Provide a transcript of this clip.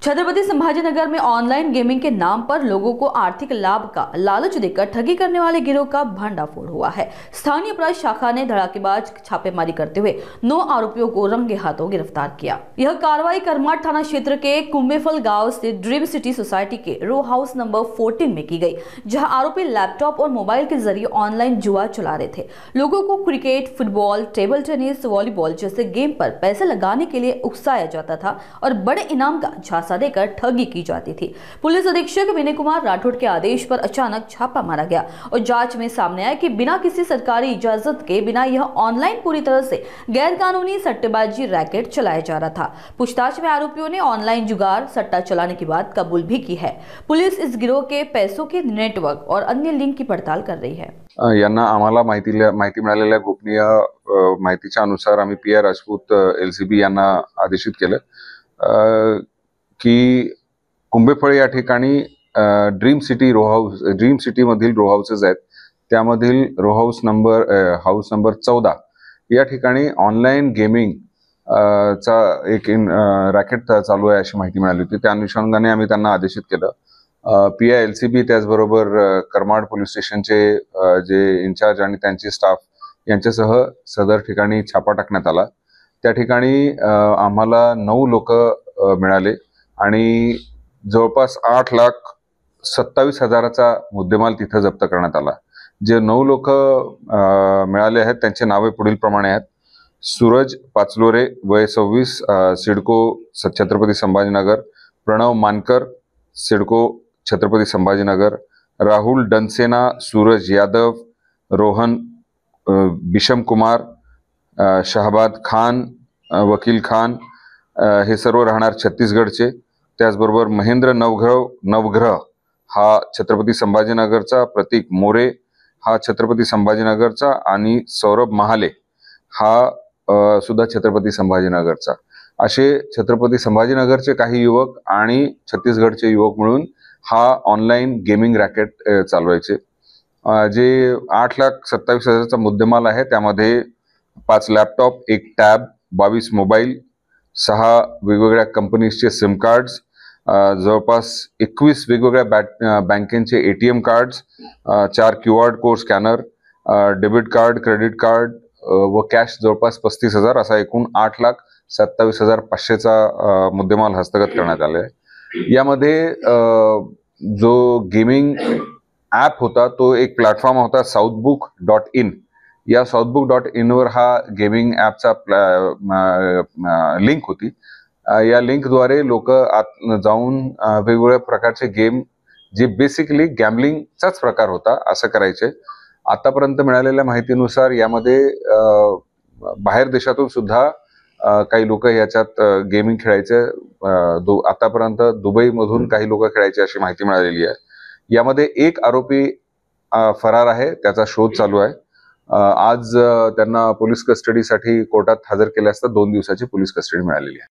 छत्रपति संभाजीनगर में online gaming के नाम पर लोगों को आर्थिक लाभ का लालच देकर ठगी करने वाले गिरोह का भंडाफोड़ हुआ है। स्थानीय अपराध शाखा ने धड़ाकेबाज छापेमारी करते हुए 9 आरोपियों को रंगे हाथों गिरफ्तार किया। यह कार्रवाई करमाट थाना क्षेत्र के कुंभेफल गांव से ड्रीम सिटी सोसाइटी के रो हाउस नंबर 14 में की गई, जहां आरोपी लैपटॉप और मोबाइल के जरिए ऑनलाइन जुआ चला रहे थे। लोगों को cricket, football, table tennis, volleyball जैसे गेम पर पैसे लगाने के लिए उकसाया जाता था और बड़े इनाम का झांसा देकर ठगी की जाती थी। पुलिस अधीक्षक विनय कुमार राठौड़ के आदेश पर अचानक छापा मारा गया और जांच में सामने आया कि बिना किसी सरकारी इजाजत के बिना यह ऑनलाइन पूरी तरह से गैर कानूनी सट्टेबाजी रैकेट चलाया जा रहा था। पूछताछ में आरोपियों ने ऑनलाइन जुगाड़ सट्टा चलाने की बात कबूल भी की है। पुलिस इस गिरोह के पैसों के नेटवर्क और अन्य लिंक की पड़ताल कर रही है। यांना आम्हाला माहिती मिळालेल्या गोपनीय माहितीच्या अनुसार आम्ही पी.आय. राजपूत LCB यांना आदेशित केलं की कुंभेफळ या ठिकाणी ड्रीम सिटी मधील रो हाऊसेस आहेत, त्यामधील रो हाऊस नंबर 14 या ठिकाणी ऑनलाइन गेमिंग चा एक रॅकेट चालू आहे अशी माहिती मिळाली होती। त्या अनुषंगाने आम्ही त्यांना आदेशित केलं। पी.आय. LCB त्याचबरोबर करमाड पोलीस स्टेशनचे जे इन्चार्ज आणि त्यांचे स्टाफ यांच्यासह सदर ठिकाणी छापा टाकण्यात आला। त्या ठिकाणी आम्हाला 9 लोक मिळाले आणि जवळपास 8,27,000चा मुद्देमाल तिथे जप्त करण्यात आला। जे 9 लोक मिळाले आहेत त्यांचे नावे पुढील प्रमाणे आहेत: सूरज पाचलोरे, वय 26, सिडको छत्रपती संभाजीनगर; प्रणव मानकर, सिडको छत्रपती संभाजीनगर; राहुल डनसेना, सूरज यादव, रोहन बिशम कुमार, शहबाद खान, वकील खान, हे सर्व राहणार छत्तीसगडचे। त्याचबरोबर महेंद्र नवग्रह हा छत्रपती संभाजीनगरचा, प्रतीक मोरे हा छत्रपती संभाजीनगरचा आणि सौरभ महाले हा सुद्धा छत्रपती संभाजीनगरचा। असे छत्रपती संभाजीनगरचे काही युवक आणि छत्तीसगडचे युवक मिळून हा ऑनलाइन गेमिंग रॅकेट चालवायचे। जे 8,27,000चा मुद्देमाल आहे त्यामध्ये 5 लॅपटॉप, 1 टॅब, 22 मोबाईल, 6 वेगवेगळ्या कंपनीजचे सिम कार्ड्स, जवळपास 21 वेगवेगळ्या बँकेचे ATM cards, 4 QR code scanner, debit card, credit card व कॅश जवळपास 35,000 असा एकूण 8,27,500चा मुद्देमाल हस्तगत करण्यात आले आहे। यामध्ये जो गेमिंग ॲप होता तो एक प्लॅटफॉर्म होता southbook.in। या southbook.in वर हा गेमिंग ॲपचा लिंक होती। या लिंकद्वारे लोक जाऊन वेगवेगळ्या प्रकारचे गेम, जे बेसिकली गॅम्बलिंगचाच प्रकार होता, असं करायचे। आतापर्यंत मिळालेल्या माहितीनुसार यामध्ये बाहेर देशातून सुद्धा काही लोक याच्यात गेमिंग खेळायचे। आतापर्यंत दुबई मधून काही लोक खेळायचे अशी माहिती मिळालेली आहे। यामध्ये एक आरोपी फरार आहे, त्याचा शोध चालू आहे। आज त्यांना पोलीस कस्टडीसाठी कोर्टात हजर केले असता 2 दिवसाची पोलीस कस्टडी मिळालेली आहे।